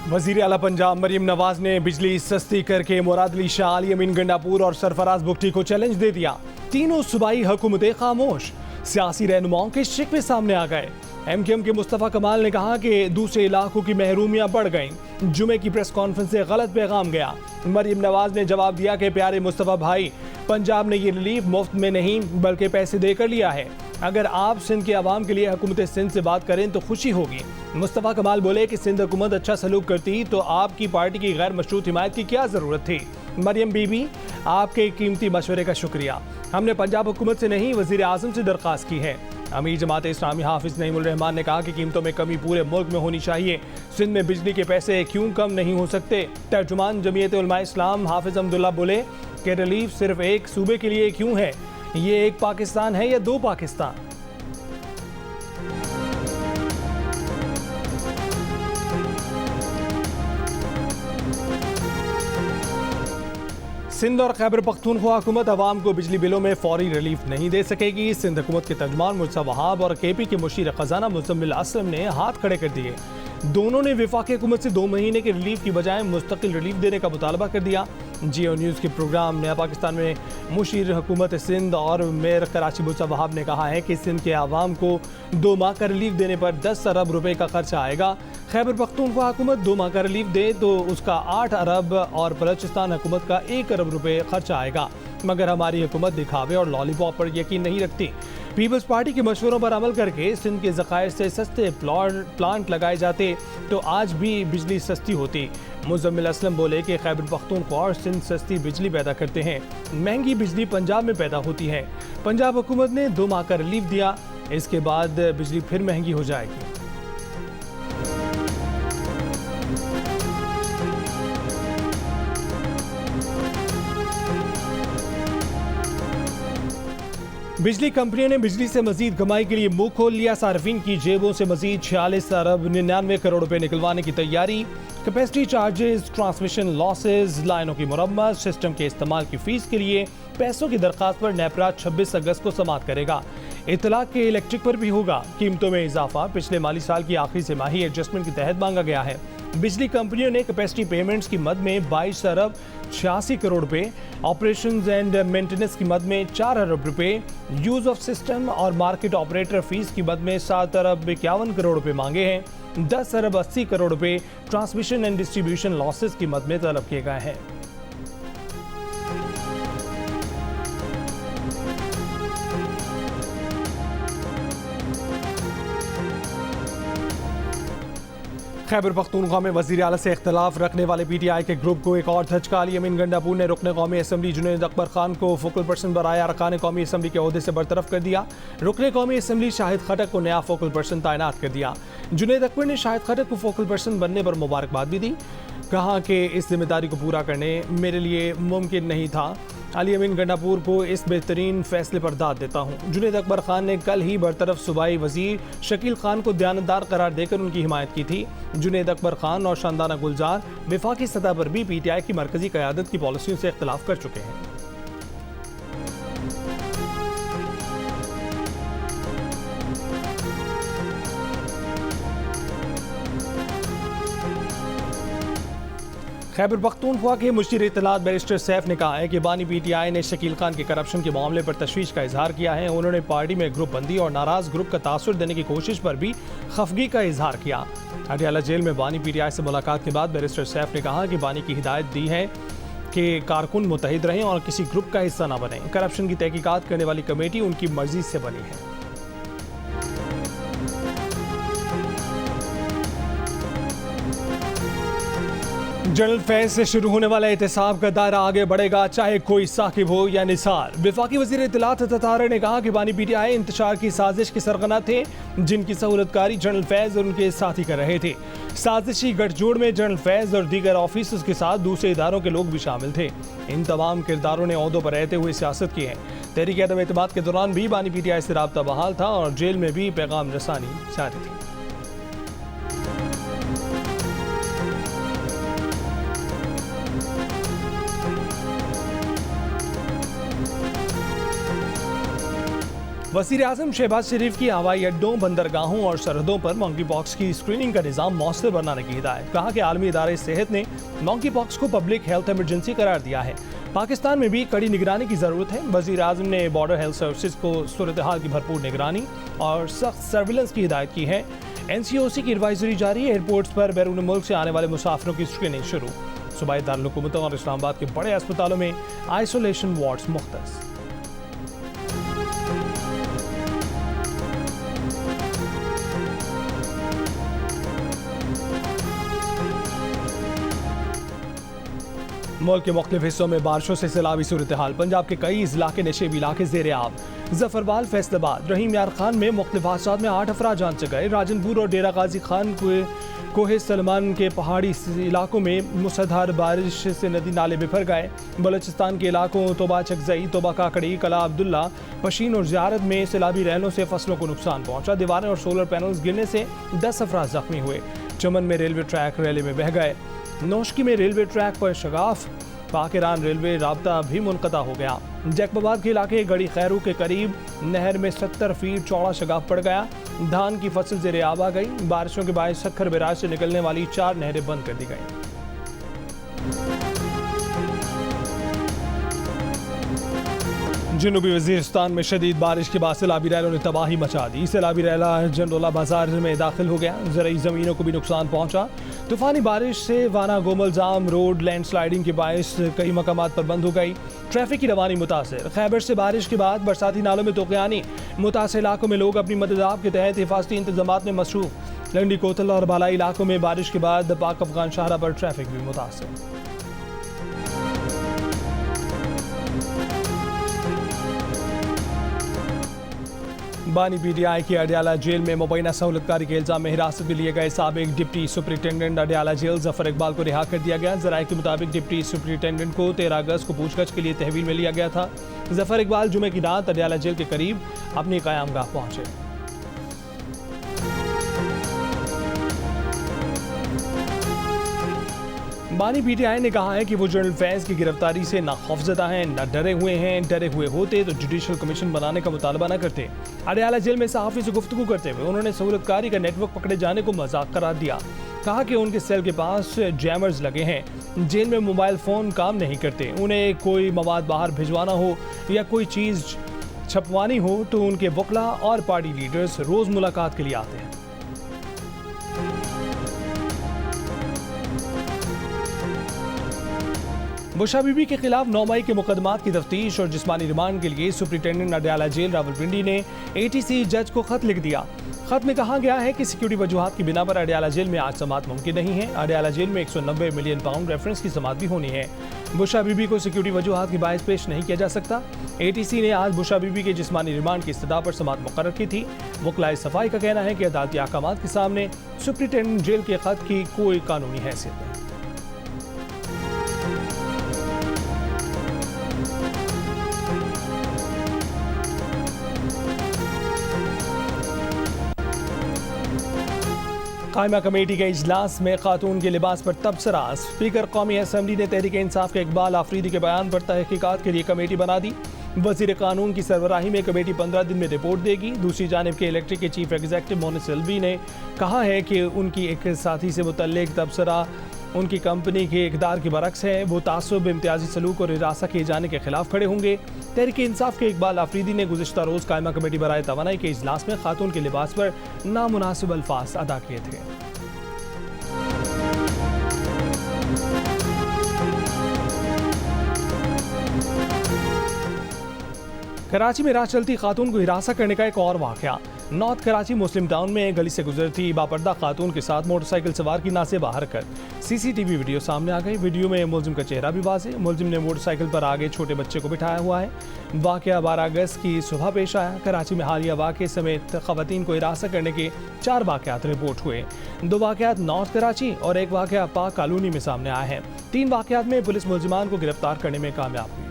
वजीर आला पंजाब मरीम नवाज ने बिजली सस्ती करके मुराद अली शाह, अली अमीन गंडापुर और सरफराज बुगटी को चैलेंज दे दिया। तीनों सूबाई हुकूमतें खामोश, सियासी रहनुमाओं के शिकवे सामने आ गए। एमकेएम के मुस्तफ़ा कमाल ने कहा कि दूसरे इलाकों की महरूमियां बढ़ गईं। जुमे की प्रेस कॉन्फ्रेंस से गलत पैगाम गया। मरीम नवाज ने जवाब दिया कि प्यारे मुस्तफ़ा भाई, पंजाब ने ये रिलीफ मुफ्त में नहीं बल्कि पैसे देकर लिया है। अगर आप सिंध के अवाम के लिए हुकूमत सिंध से बात करें तो खुशी होगी। मुस्तफ़ा कमाल बोले कि सिंध हुकूमत अच्छा सलूक करती तो आपकी पार्टी की गैर मशरूत हिमायत की क्या ज़रूरत थी। मरियम बीबी, आपके कीमती मशवरे का शुक्रिया। हमने पंजाब हुकूमत से नहीं वज़ीर आज़म से दरख्वास्त की है। अमीर जमात इस्लामी हाफिज़ नईमुल रहमान ने कहा कि कीमतों में कमी पूरे मुल्क में होनी चाहिए। सिंध में बिजली के पैसे क्यों कम नहीं हो सकते। तर्जुमान जमीयत उलमा इस्लाम हाफिज़ अब्दुल्ला बोले कि रिलीफ सिर्फ एक सूबे के लिए क्यों है, ये एक पाकिस्तान है या दो पाकिस्तान। सिंध और खैबर पख्तूनख्वा हुकूमत अवाम को बिजली बिलों में फौरी रिलीफ नहीं दे सकेगी। सिंध हुकूमत के तर्जुमान मुर्तज़ा वहाब और केपी के मुशीर खजाना मुज़म्मिल असलम ने हाथ खड़े कर दिए। दोनों ने वफाकी हुकूमत से 2 महीने के रिलीफ की बजाय मुस्तकिल रिलीफ देने का मुतालबा कर दिया। जियो न्यूज़ के प्रोग्राम नया पाकिस्तान में मुशीर हुकूमत सिंध और मेयर कराची मुर्तज़ा वहाब ने कहा है कि सिंध के आवाम को 2 माह का रिलीफ देने पर 10 अरब रुपए का खर्चा आएगा। खैबर पख्तूनख्वा हुकूमत 2 माह का रिलीफ दे तो उसका 8 अरब और बलूचिस्तान हुकूमत का 1 अरब रुपए खर्चा आएगा। मगर हमारी हुकूमत दिखावे और लॉलीपॉप पर यकीन नहीं रखती। पीपल्स पार्टी के मशवरों पर अमल करके सिंध के ज़खायर से सस्ते प्लांट लगाए जाते तो आज भी बिजली सस्ती होती। मुज़म्मिल असलम बोले कि खैबर पख्तूनख्वा और सिंध सस्ती बिजली पैदा करते हैं, महंगी बिजली पंजाब में पैदा होती है। पंजाब हुकूमत ने 2 माह का रिलीफ दिया, इसके बाद बिजली फिर महंगी हो जाएगी। बिजली कंपनियों ने बिजली से मजीद कमाई के लिए मुंह खोल लिया। सार्फिन की जेबों से मजीद 46 अरब 99 करोड़ रुपए निकलवाने की तैयारी। कैपेसिटी चार्जेस, ट्रांसमिशन लॉसेज, लाइनों की मुरम्मत, सिस्टम के इस्तेमाल की फीस के लिए पैसों की दरखास्त पर नेपरा 26 अगस्त को समाअत करेगा। इतलाक के इलेक्ट्रिक पर भी होगा। कीमतों में इजाफा पिछले माली साल की आखिरी तिमाही एडजस्टमेंट के तहत मांगा गया है। बिजली कंपनियों ने कैपेसिटी पेमेंट्स की मद में 22 अरब 86 करोड़ रुपए, ऑपरेशंस एंड मेंटेनेंस की मद में 4 अरब रुपए, यूज ऑफ सिस्टम और मार्केट ऑपरेटर फीस की मद में 7 अरब 51 करोड़ रुपए मांगे हैं। 10 अरब 80 करोड़ रुपए ट्रांसमिशन एंड डिस्ट्रीब्यूशन लॉसेस की मद में तलब किए गए हैं। खैबर पख्तूनख्वा में वज़ीर आला से इख्तलाफ रखने वाले पीटीआई के ग्रुप को एक और धचका। अली अमीन गंडापुर ने रुकन कौमी असम्बली जुनैद अकबर खान को फोकल पर्सन बनाया, अरकान कौमी असम्बली के ओहदे से बरतरफ कर दिया। रुकन कौमी असम्बली शाहिद खटक को नया फोकल पर्सन तैनात कर दिया। जुनैद अकबर ने शाहिद खटक को फोकल पर्सन बनने पर मुबारकबाद भी दी। कहा कि इस जिम्मेदारी को पूरा करने मेरे लिए मुमकिन नहीं था। अली अमीन गंडापुर को इस बेहतरीन फैसले पर दाद देता हूँ। जुनैद अकबर खान ने कल ही बरतरफ सूबाई वजीर शकील खान को दयानतदार करार देकर उनकी हिमायत की थी। जुनैद अकबर खान और शानदाना गुलजार वफाकी सतह पर भी पीटीआई की मरकजी क़यादत की पॉलिसियों से इख्तलाफ कर चुके हैं। खैबर पख्तूनख्वा के मुशीर इत्तलात बैरिस्टर सैफ ने कहा है कि बानी पीटीआई ने शकील खान के करप्शन के मामले पर तशवीश का इजहार किया है। उन्होंने पार्टी में ग्रुप बंदी और नाराज ग्रुप का तासुर देने की कोशिश पर भी खफगी का इजहार किया। अडयाला जेल में बानी पीटीआई से मुलाकात के बाद बैरिस्टर सैफ ने कहा कि बानी की हिदायत दी है कि कारकुन मुत्तहिद रहें और किसी ग्रुप का हिस्सा न बने। करप्शन की तहकीकात करने वाली कमेटी उनकी मर्जी से बनी है। जनरल फैज से शुरू होने वाला एहतसाब का दायरा आगे बढ़ेगा, चाहे कोई साकिब हो या निसार। वफाकी वज़ीर इत्तलात ततारा ने कहा कि बानी पीटीआई इंतशार की साजिश के सरगना थे, जिनकी सहूलतकारी जनरल फैज और उनके साथी कर रहे थे। साजिशी गठजोड़ में जनरल फैज और दीगर ऑफिसर्स के साथ दूसरे इदारों के लोग भी शामिल थे। इन तमाम किरदारों ने ओहदों पर रहते हुए सियासत की है। तहरीक अदम एतमाद के दौरान भी बानी पीटीआई से राब्ता बहाल था और जेल में भी पैगाम रसानी जारी थी। वज़ीर आज़म शहबाज शरीफ की हवाई अड्डों, बंदरगाहों और सरहदों पर मंकी पॉक्स की स्क्रीनिंग का निज़ाम मौसर बनाने की हिदायत। कहा कि आलमी इदारे सेहत ने मंकी पॉक्स को पब्लिक हेल्थ इमरजेंसी करार दिया है। पाकिस्तान में भी कड़ी निगरानी की ज़रूरत है। वज़ीर आज़म ने बॉर्डर हेल्थ सर्विसेज को सूरत हाल की भरपूर निगरानी और सख्त सर्विलेंस की हिदायत की है। NCOC की एडवाइजरी जारी। एयरपोर्ट्स पर बैरून मुल्क से आने वाले मुसाफिरों की स्क्रीनिंग शुरू। सूबाई दारुल हुकूमतों और इस्लामाबाद के बड़े अस्पतालों में आइसोलेशन वार्ड्स मुख्तस। मुल्क के मुख्तलिफ हिस्सों में बारिशों से सैलाबी सूरत हाल। पंजाब के कई इजला के नशेबी इलाके ज़ेरे आब। जफरवाल, फैसलाबाद, रहीम यार खान में मुख्तलिफ हादसात में 8 अफराद जान से गए। राजनपुर और डेरा गाजी खान कोहे सलमान के पहाड़ी इलाकों में मूसलाधार बारिश से नदी नाले बिफर गए। बलोचिस्तान के इलाकों तोबा चकजई, तोबा काकड़ी, कला अब्दुल्ला, पशीन और ज़ियारत में सैलाबी रहलों से फसलों को नुकसान पहुंचा। दीवारें और सोलर पैनल्स गिरने से 10 अफराद जख्मी हुए। चमन में रेलवे ट्रैक रैली में बह गए। नौशकी में रेलवे ट्रैक पर शगाफ। पाक ईरान रेलवे राब्ता भी मुनक़ता हो गया। जैकबाबाद के इलाके गड़ी खैरू के करीब नहर में 70 फीट चौड़ा शगाफ पड़ गया। धान की फसल ज़ेरे आब आ गई। बारिशों के बायस सक्खर बैराज से निकलने वाली 4 नहरें बंद कर दी गई। जनूबी वज़ीरिस्तान में शदीद बारिश के बाद सैलाबी रैलों ने तबाही मचा दी। सैलाबी रैला जंडोला बाजार में दाखिल हो गया। ज़रूरी ज़मीनों को भी नुकसान पहुंचा। तूफानी बारिश से वाना गोमल जाम रोड लैंडस्लाइडिंग के बायस कई मकामात पर बंद हो गई। ट्रैफिक की रवानी मुतासर। खैबर से बारिश के बाद बरसाती नालों में तोक़यानी। मुतासर इलाकों में लोग अपनी मदद के तहत हिफाजती इंतजामात में मसरूफ। लंडी कोतल और बालाई इलाकों में बारिश के बाद पाक अफगान शाहरा पर ट्रैफिक भी मुतासर। बानी PTI की अडयाला जेल में मुबैना सहूलतकारी के इल्जाम में हिरासत में लिए गए साबिक deputy superintendent Adiala jail Zafar Iqbal को रिहा कर दिया गया। जराये के मुताबिक डिप्टी सुपरिटेंडेंट को 13 अगस्त को पूछताछ के लिए तहवील में लिया गया था। जफर इकबाल जुमे की रात अडयाला जेल के करीब अपनी क़यामगाह पहुंचे। बानी PTI ने कहा है कि वो जनरल फैज़ की गिरफ्तारी से ना खौफजदा हैं, ना डरे हुए हैं। डरे हुए होते तो जुडिशल कमीशन बनाने का मुतालबा न करते। अडयाला जेल में सहाफ़ी से गुफ्तगू करते हुए उन्होंने सहूलतकारी का नेटवर्क पकड़े जाने को मजाक करार दिया। कहा कि उनके सेल के पास जैमर्स लगे हैं। जेल में मोबाइल फ़ोन काम नहीं करते। उन्हें कोई मवाद बाहर भिजवाना हो या कोई चीज़ छपवानी हो तो उनके वकला और पार्टी लीडर्स रोज़ मुलाकात के लिए आते हैं। बुशा बीबी के खिलाफ 9 मई के मुकदमात की तफ्तीश और जिस्मानी रिमांड के लिए सुपरिटेंडेंट अडयाला जेल रावलपिंडी ने ATC जज को खत लिख दिया। खत में कहा गया है कि सिक्योरिटी वजूहात की बिना पर अडयाला जेल में आज समाअत मुमकिन नहीं है। अडयाला जेल में 190 मिलियन पाउंड रेफरेंस की समाअत भी होनी है। बुशा बीबी को सिक्योरिटी वजूहात की बायस पेश नहीं किया जा सकता। ATC ने आज बुशा बीबी के जिस्मानी रिमांड की इस्तदा पर समाअत मुकर्रर की थी। वकलाए सफाई का कहना है कि अदालती अहकामात के सामने सुपरिटेंडेंट जेल के खत की कोई कानूनी हैसियत नहीं। कायमा कमेटी के इजलास में खातून के लिबास पर तबसरा। स्पीकर कौमी असम्बली ने तहरीक इंसाफ के इकबाल आफरीदी के बयान पर तहकीकात के लिए कमेटी बना दी। वज़ीर कानून की सरबराही में कमेटी 15 दिन में रिपोर्ट देगी। दूसरी जानिब के इलेक्ट्रिक के चीफ एग्जीक्यूटिव मोनिस सिल्वी ने कहा है कि उनकी एक साथी से मुतल्लिक तबसरा उनकी कंपनी के इक़दार के बरक्स है। वो तासुब, इम्तियाजी सलूक और हिरासा किए जाने के खिलाफ खड़े होंगे। तहरीक इंसाफ के इकबाल आफरीदी ने गुज़िश्ता रोज़ कायमा कमेटी बराए तवानाई के इजलास में खातून के लिबास पर नामुनासिब अल्फाज अदा किए थे। कराची में राह चलती खातून को हिरासा करने का एक और वाक़या। नॉर्थ कराची मुस्लिम टाउन में गली से गुजरती बापर्दा खातून के साथ मोटरसाइकिल सवार की नासे बाहर कर CCTV वीडियो सामने आ गई। वीडियो में मुलजिम का चेहरा भी वाज़ेह। मुलजिम ने मोटरसाइकिल पर आगे छोटे बच्चे को बिठाया हुआ है। वाक़या 12 अगस्त की सुबह पेश आया। कराची में हालिया वाक़े समेत ख़वातीन को हिरासा करने के 4 वाक़यात रिपोर्ट हुए। 2 वाक़यात नॉर्थ कराची और 1 वाक़या पाक कॉलोनी में सामने आए हैं। 3 वाक़यात में पुलिस मुलजिमान को गिरफ्तार करने में कामयाब हुई।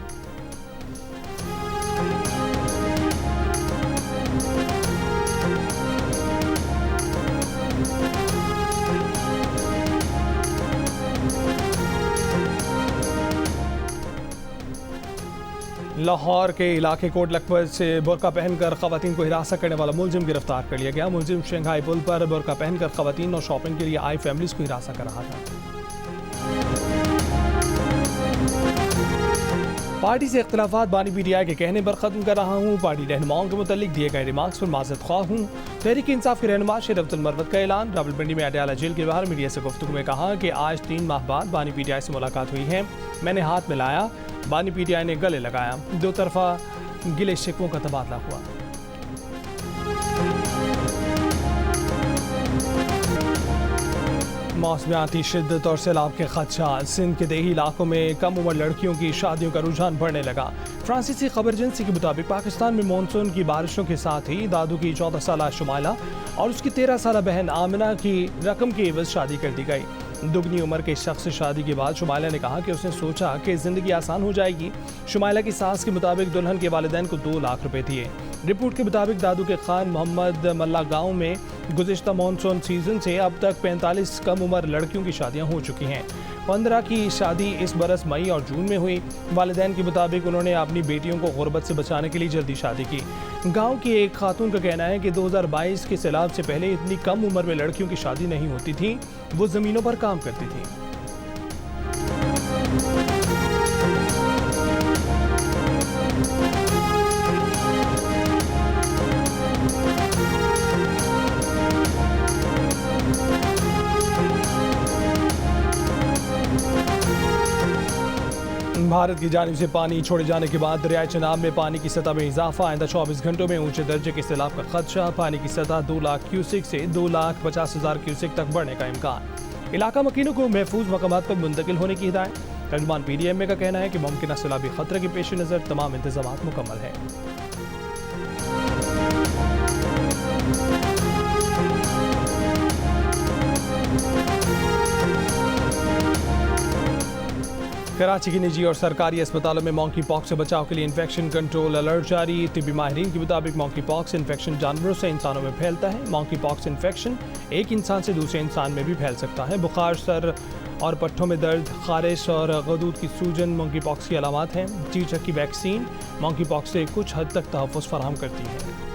लाहौर के इलाके कोट लखपत से बुरका पहनकर खवातीन को हिरासत करने वाला मुलजिम गिरफ्तार कर लिया गया। मुलजिम शंघाई पुल पर बुरका पहनकर खवातीन और शॉपिंग के लिए आई फैमिलीज को हिरासत कर रहा था। पार्टी से इख्तिलाफात बानी पीटीआई के कहने पर खत्म कर रहा हूँ। पार्टी रहनुमाओं के मुतालिक दिए गए रिमार्क्स पर माजरत ख्वाह हूँ। तहरीक इंसाफ के रहनुमा शेर अब्दुल मरवत का ऐलान। रावलपिंडी में अडयाला जेल के बाहर मीडिया से गुफ्तगू में कहा कि आज 3 माह बाद बानी पीटीआई से मुलाकात हुई है। मैंने हाथ मिलाया, बानी पीटीआई ने गले लगाया, दो तरफा गिले शिकवों का तबादला हुआ। मौसमियाती शिद्दत और सैलाब के खदशात। सिंध के देही इलाकों में कम उम्र लड़कियों की शादियों का रुझान बढ़ने लगा। फ्रांसीसी खबर एजेंसी के मुताबिक पाकिस्तान में मानसून की बारिशों के साथ ही दादू की 14 साल शुमाइला और उसकी 13 साल बहन आमिना की रकम के एवज शादी कर दी गई। दुगनी उम्र के शख्स से शादी के बाद शुमाइला ने कहा कि उसने सोचा कि ज़िंदगी आसान हो जाएगी। शुमाइला की सास के मुताबिक दुल्हन के वालिदैन को 2 लाख रुपए दिए। रिपोर्ट के मुताबिक दादू के खान मोहम्मद मल्ला गांव में गुज़िश्ता मानसून सीजन से अब तक 45 कम उम्र लड़कियों की शादियां हो चुकी हैं। 15 की शादी इस बरस मई और जून में हुई। वालिदैन के मुताबिक उन्होंने अपनी बेटियों को गुर्बत से बचाने के लिए जल्दी शादी की। गांव की एक खातून का कहना है कि 2022 के सैलाब से पहले इतनी कम उम्र में लड़कियों की शादी नहीं होती थी। वो ज़मीनों पर काम करती थी। भारत की जानिब से पानी छोड़े जाने के बाद दरियाए चनाब में पानी की सतह में इजाफा। आइंदा 24 घंटों में ऊंचे दर्जे के सैलाब का खदशा। पानी की सतह 2 लाख क्यूसिक से 2,50,000 क्यूसिक तक बढ़ने का इम्कान। इलाका मकीनों को महफूज मकामात पर मुंतकिल होने की हिदायत। तर्जुमान PDMA का कहना है कि मुमकिन सैलाबी खतरे के पेश नज़र तमाम इंतजामात मुकम्मल है। कराची की निजी और सरकारी अस्पतालों में मॉन्की पॉक्स से बचाव के लिए इन्फेक्शन कंट्रोल अलर्ट जारी। तिब्बी माहिरीन के मुताबिक मॉन्की पॉक्स इन्फेक्शन जानवरों से इंसानों में फैलता है। मॉन्की पॉक्स इन्फेक्शन एक इंसान से दूसरे इंसान में भी फैल सकता है। बुखार, सर और पट्ठों में दर्द, खारिश और गदूद की सूजन मॉन्की पॉक्स की अलामात हैं। चीचक की वैक्सीन मॉन्की पॉक्स से कुछ हद तक तहफ़्फ़ुज़ फराहम करती है।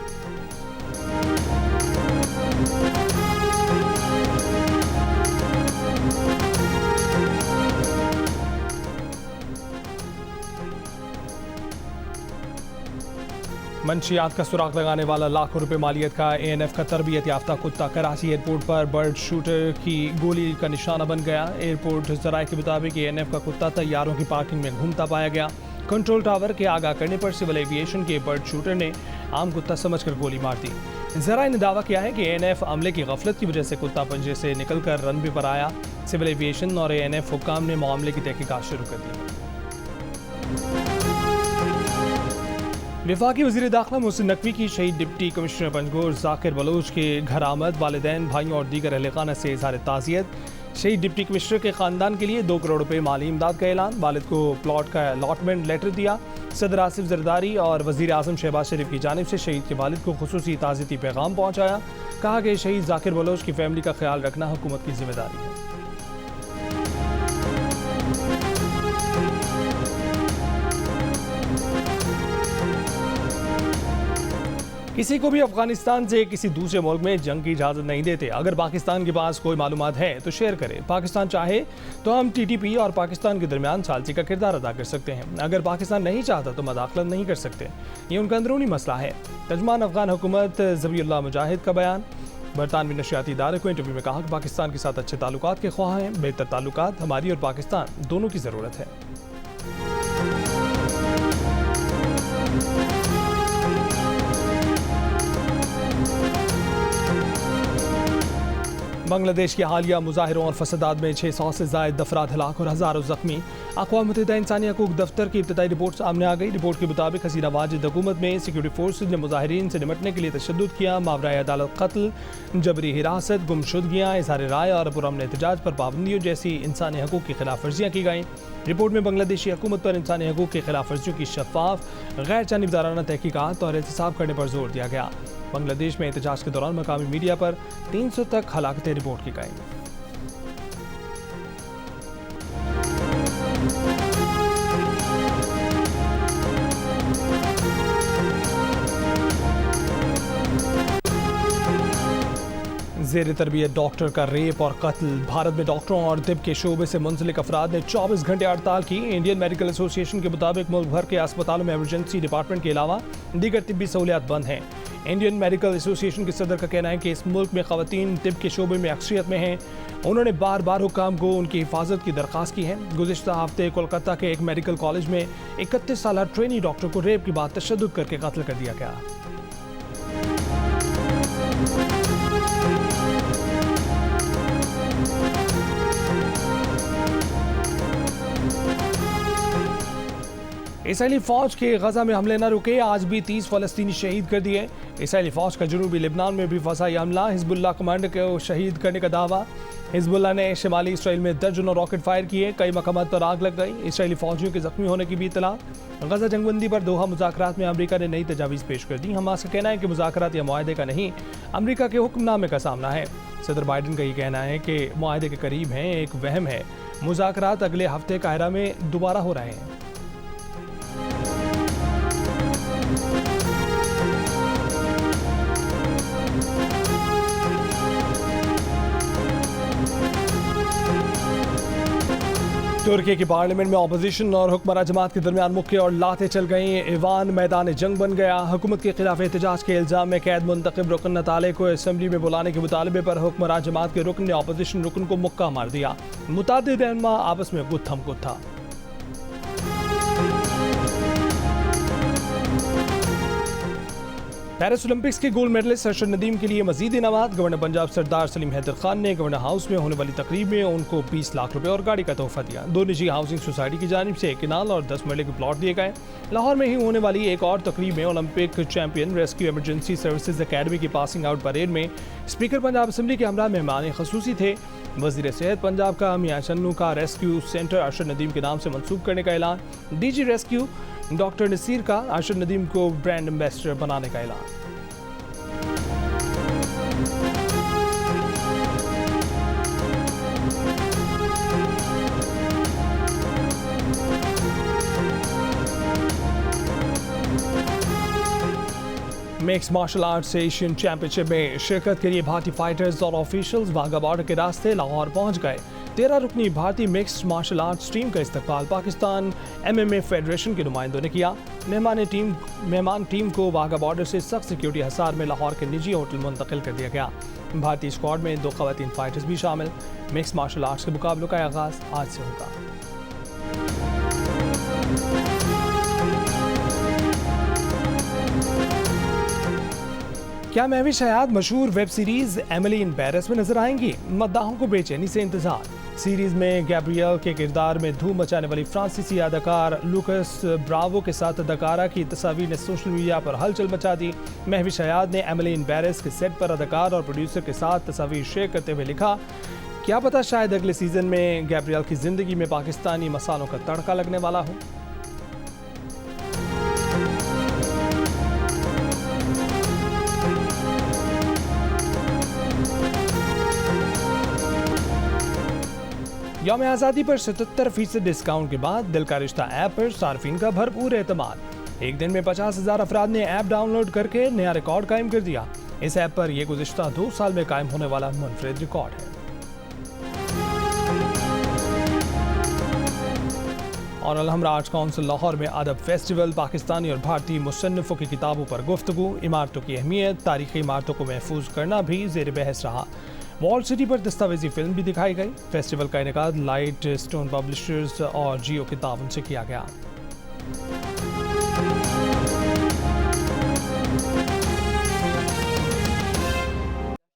मंशियात का सुराग लगाने वाला लाखों रुपए मालियत का ANF का तरबियत याफ्ता कुत्ता कराची एयरपोर्ट पर बर्ड शूटर की गोली का निशाना बन गया। एयरपोर्ट ज़राए के मुताबिक ANF का कुत्ता तैयारों की पार्किंग में घूमता पाया गया। कंट्रोल टावर के आगाह करने पर सिविल एविएशन के बर्ड शूटर ने आम कुत्ता समझकर गोली मार दी। ज़राए ने दावा किया है कि ANF अमले की गफलत की वजह से कुत्ता पंजे से निकलकर रनवे पर आया। सिविल एविएशन और ANF हुक्काम ने मामले की तहकीकात शुरू कर दी। वफाकी वज़ीर दाखिला मोहसिन नकवी की शहीद डिप्टी कमिश्नर पंजगोर जाकिर बलोच के घर आमद। वालिदैन, भाइयों और दीगर अहले खाना से इज़हार ताज़ियत। शहीद डिप्टी कमिश्नर के ख़ानदान के लिए 2 करोड़ रुपए माली इमदाद का ऐलान। वालिद को प्लॉट का अलॉटमेंट लेटर दिया। सदर आसिफ जरदारी और वज़ीर आज़म शहबाज शरीफ की जानिब से शहीद के वालिद को खुसूसी ताज़ियती पैगाम पहुँचाया। कहा कि शहीद जाकिर बलोच की फैमिली का ख्याल रखना हुकूमत की जिम्मेदारी है। किसी को भी अफगानिस्तान से किसी दूसरे मुल्क में जंग की इजाज़त नहीं देते। अगर पाकिस्तान के पास कोई मालूमात है तो शेयर करें। पाकिस्तान चाहे तो हम TTP और पाकिस्तान के दरमियान सालसी का किरदार अदा कर सकते हैं। अगर पाकिस्तान नहीं चाहता तो मदाखलत नहीं कर सकते। ये उनका अंदरूनी मसला है। तर्जुमान अफगान हुकूमत ज़बीउल्लाह मुजाहिद का बयान। बरतानवी नशियाती इदारे को इंटरव्यू में कहा कि पाकिस्तान के साथ अच्छे ताल्लुकात के ख्वाह हैं। बेहतर ताल्लुकात हमारी और पाकिस्तान दोनों की ज़रूरत है। बांग्लादेश के हालिया मुजाहिरों और फसादात में 600 से ज़ायद अफराद हलाक और हज़ारों ज़ख्मी। अक़वाम मुत्तहिदा इंसानी हकूक़ दफ्तर की इब्तदाई रिपोर्ट सामने आ गई। रिपोर्ट के मुताबिक हसीना वाजिद हुकूमत में सिक्योरिटी फोर्सेज ने मुजाहिरीन से निपटने के लिए तशद्दुद किया। मावराए अदालत कत्ल, जबरी हिरासत, गुमशुदगियाँ, इज़हार राय और पुरअमन एहतजाज पर पाबंदियों जैसी इंसानी हकूक़ की खिलाफ वर्जियाँ की गईं। रिपोर्ट में बांग्लादेशी हुकूमत पर इंसानी हकूक़ की खिलाफ वर्जियों की शफाफ, गैर जानिबदाराना तहकीकात और एहतसाब करने पर जोर दिया गया। बांग्लादेश में एहतजाज के दौरान मकामी मीडिया पर 300 तक हलाकतें रिपोर्ट की गईं। जेर तरबियत डॉक्टर का रेप और कत्ल। भारत में डॉक्टरों और तिब के शोबे से मुंसलिक अफराद ने 24 घंटे हड़ताल की। इंडियन मेडिकल एसोसिएशन के मुताबिक मुल्क भर के अस्पतालों में इमरजेंसी डिपार्टमेंट के अलावा दीगर तिब्बी सहूलियात बंद हैं। इंडियन मेडिकल एसोसिएशन के सदर का कहना है कि इस मुल्क में खवातीन तिब के शोबे में अक्सरियत में हैं। उन्होंने बार बार हुक्काम को उनकी हिफाजत की दरख्वास्त की है। गुज़िश्ता हफ्ते कोलकाता के एक मेडिकल कॉलेज में 31 साल ट्रेनी डॉक्टर को रेप के बाद तशद्दुद करके कत्ल कर दिया गया। इसराइली फौज के गजा में हमले न रुके, आज भी 30 फलस्तीनी शहीद कर दिए। इसराइली फौज का जनूबी लिबनान में भी फसाई हमला, हिजबुल्लाह कमांडर को शहीद करने का दावा। हिजबुल्लाह ने शिमाली इसराइल में दर्जनों रॉकेट फायर किए, कई मकामात पर आग लग गई। इसराइली फौजियों के जख्मी होने की भी इतला। गजा जंगबंदी पर दोहा मुज़ाकरात में अमेरिका ने नई तजावीज़ पेश कर दी। हमास का कहना है कि मुज़ाकरात या मुआहदे का नहीं, अमेरिका के हुक्मनामे का सामना है। सदर बाइडन का ये कहना है कि मुआहदे के करीब हैं, एक वहम है। मुज़ाकरात अगले हफ्ते काहिरा में दोबारा हो रहे हैं। तुर्की की पार्लियामेंट में अपोजिशन और हुक्मरान जमात के दरमियान मुक्के और लातें चल गईं। ईवान मैदान जंग बन गया। हुकूमत के खिलाफ एहतजाज के इल्जाम में कैद मुंतखब रुकन नताले को असम्बली में बुलाने के मुतालबे पर हुक्मरान जमात के रुकन ने अपोजिशन रुकन को मुक्का मार दिया। मुतादिद रहनुमा आपस में गुत्थम गुत्था। पेरिस ओलंपिक्स के गोल्ड मेडलिस्ट अरशद नदीम के लिए मजीद इनामात। गवर्नर पंजाब सरदार सलीम हैदर खान ने गवर्नर हाउस में होने वाली तकरीब में उनको 20 लाख रुपए और गाड़ी का तोहफा दिया। 2 निजी हाउसिंग सोसाइटी की जानिब से 1 किनाल और 10 मरले के प्लॉट दिए गए। लाहौर में ही होने वाली एक और तकरीब में Olympic champion rescue emergency services academy की पासिंग आउट परेड में स्पीकर पंजाब असम्बली के हमरा मेहमान खसूसी थे। वज़ीर सेहत पंजाब का मियां चन्नू का रेस्क्यू सेंटर अरशद नदीम के नाम से मंसूब करने का ऐलान। डीजी रेस्क्यू डॉक्टर नसीर का अरशद नदीम को ब्रांड एम्बेसडर बनाने का ऐलान। Mix martial arts Asian championship में शिरकत के लिए भारतीय फाइटर्स और ऑफिशियल्स वाघा बॉर्डर के रास्ते लाहौर पहुंच गए। 13 रुकनी भारतीय मिक्स्ड मार्शल आर्ट्स टीम का इस्तकबाल पाकिस्तान MMA फेडरेशन के नुमाइंदों ने किया। मेहमान टीम को वाघा बॉर्डर से सख्त सिक्योरिटी हिसार में लाहौर के निजी होटल मुंतकिल कर दिया गया। भारतीय स्क्वाड में 2 खवातीन फाइटर्स भी शामिल। मिक्स मार्शल आर्ट्स के मुकाबलों का आगाज आज से होगा। क्या महविश हयात मशहूर web series Emily in Paris में नजर आएंगी? मद्दाहों को बेचैनी से इंतजार। सीरीज में गैब्रियल के किरदार में धूम मचाने वाली फ्रांसीसी अदाकार लुकस ब्रावो के साथ अदाकारा की तस्वीर ने सोशल मीडिया पर हलचल मचा दी। महविश हयात ने एमिली इन पेरिस के सेट पर अदाकार और प्रोड्यूसर के साथ तस्वीर शेयर करते हुए लिखा, क्या पता शायद अगले सीजन में गैब्रियल की जिंदगी में पाकिस्तानी मसालों का तड़का लगने वाला हो। यौम आज़ादी पर 77% डिस्काउंट के बाद दिल का रिश्ता ऐप पर सार्फिन का भरपूर एतमाद। एक दिन में 50,000 अफराद ने ऐप डाउनलोड करके नया रिकॉर्ड कायम कर दिया। इस ऐप पर यह गुज़िश्ता 2 साल में कायम होने वाला मुनफरिद रिकॉर्ड है। और अलहमरा आर्ट्स काउंसिल लाहौर में अदब फेस्टिवल, पाकिस्तानी और भारतीय मुसन्निफों की किताबों पर गुफ्तगू। इमारतों की अहमियत, तारीखी इमारतों को महफूज करना भी ज़ेर बहस रहा। वॉल सिटी पर दस्तावेजी फिल्म भी दिखाई गई। फेस्टिवल का इनेकाद लाइट स्टोन पब्लिशर्स और जियो के ताउन से किया गया।